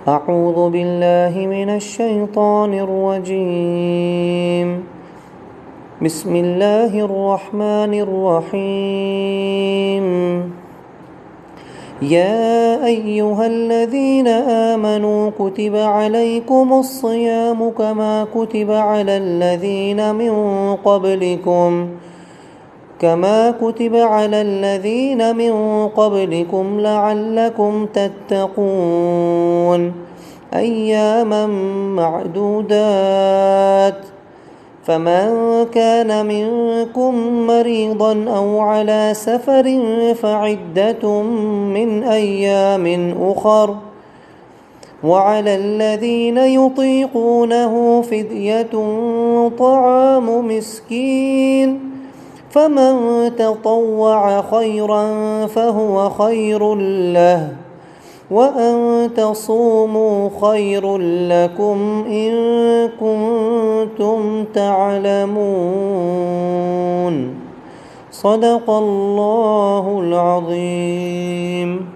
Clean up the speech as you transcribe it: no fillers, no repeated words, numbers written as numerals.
أعوذ بالله من الشيطان الرجيم. بسم الله الرحمن الرحيم. يا أيها الذين آمنوا كتب عليكم الصيام كما كتب على الذين من قبلكم لعلكم تتقون. أياما معدودات. فمن كان منكم مريضا أو على سفر فعدة من أيام أخر. وعلى الذين يطيقونه فدية طعام مسكين. فمن تطوع خيرا فهو خير له، وأن تصوموا خير لكم إن كنتم تعلمون. صدق الله العظيم.